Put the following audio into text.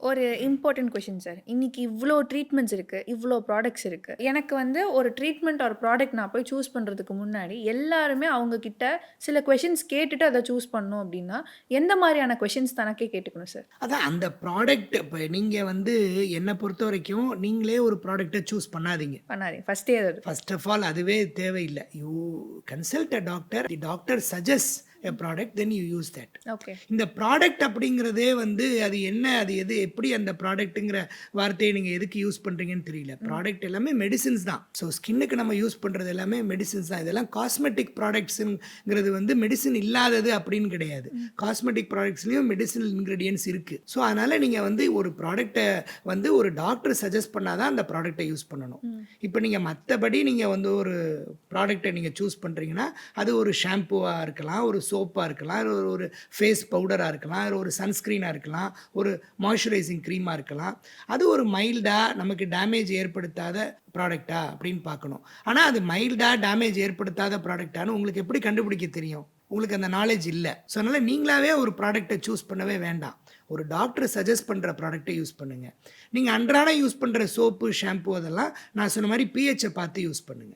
ஒரு important question sir. இன்னைக்கு இவ்ளோ ட்ரீட்மெண்ட்ஸ் இருக்கு. இவ்ளோ ப்ராடக்ட்ஸ் இருக்கு. எனக்கு வந்து ஒரு ட்ரீட்மெண்ட் ஆர் ப்ராடக்ட் நான் போய் சூஸ் பண்றதுக்கு முன்னாடி, எல்லாருமே அவங்க கிட்ட சில கொஸ்டின்ஸ் கேட்டுட்டு அத சூஸ் பண்ணணும் அப்டின்னா, எந்த மாரியான கொஸ்டின்ஸ் தனக்கே கேட்டுக்கணும் சார்? அதான் அந்த ப்ராடக்ட் இப்ப நீங்க வந்து என்ன பொறுத்தவரைக்கும், நீங்களே ஒரு ப்ராடக்ட்ட சூஸ் பண்ணாதீங்க. பண்ணாதீங்க. ஃபர்ஸ்ட்டே அது. ஃபர்ஸ்ட் ஆஃப் ஆல் அதுவே தேவையில்ல. You consult a doctor. The doctor suggests a product then you use that. Okay. இந்த ப்ராடக்ட் அப்படிங்கிறதே வந்து அது என்ன, அது எது, எப்படி அந்த ப்ராடக்ட்டுங்கிற வார்த்தையை நீங்க எதுக்கு யூஸ் பண்றீங்கன்னு தெரியல. ம். ப்ராடக்ட் எல்லாமே மெடிசின்ஸ் தான். ஸோ ஸ்கின்னுக்கு நம்ம யூஸ் பண்றது எல்லாமே மெடிசின்ஸ் தான். இதெல்லாம் காஸ்மெட்டிக் ப்ராடக்ட்ஸ்ங்கிறது வந்து மெடிசின் இல்லாதது அப்படின்னு கிடையாது. ம். காஸ்மெட்டிக் ப்ராடக்ட்ஸ்லயும் மெடிசினல் இன்கிரீடியன்ட்ஸ் இருக்கு. ஸோ அதனால நீங்க வந்து ஒரு ப்ராடக்ட்டை வந்து ஒரு டாக்டர் சஜஸ்ட் பண்ணாதான் அந்த ப்ராடக்ட்டை யூஸ் பண்ணணும். ம். இப்போ நீங்க மத்தபடி நீங்க வந்து ஒரு ப்ராடக்ட்டை நீங்க சூஸ் பண்றீங்கன்னா, அது ஒரு ஷாம்பூவா இருக்கலாம், ஒரு சோப்பா இருக்கலாம், ஒரு ஒரு ஃபேஸ் பவுடரா இருக்கலாம், ஒரு சன்ஸ்கிரீனா இருக்கலாம், ஒரு மாய்ஸ்சரைசிங் க்ரீமா இருக்கலாம். அது ஒரு மைல்டா நமக்கு டேமேஜ் ஏற்படுத்தாத ப்ராடக்ட்டா அப்படின்னு பார்க்கணும். ஆனா அது மைல்டா டேமேஜ் ஏற்படுத்தாத ப்ராடக்ட்டான்னு உங்களுக்கு எப்படி கண்டுபிடிக்க தெரியும்? உங்களுக்கு அந்த நாலேட்ஜ் இல்ல. ஸோ அதனால நீங்களாவே ஒரு ப்ராடக்ட்டை சூஸ் பண்ணவே வேண்டாம். ஒரு டாக்டர் சஜெஸ்ட் பண்ற ப்ராடக்ட்டை யூஸ் பண்ணுங்க. நீங்க அன்றாடம் யூஸ் பண்ற சோப்பு, ஷாம்பு அதெல்லாம் நான் சொன்ன மாரி பிஹெச்ச பார்த்து யூஸ் பண்ணுங்க.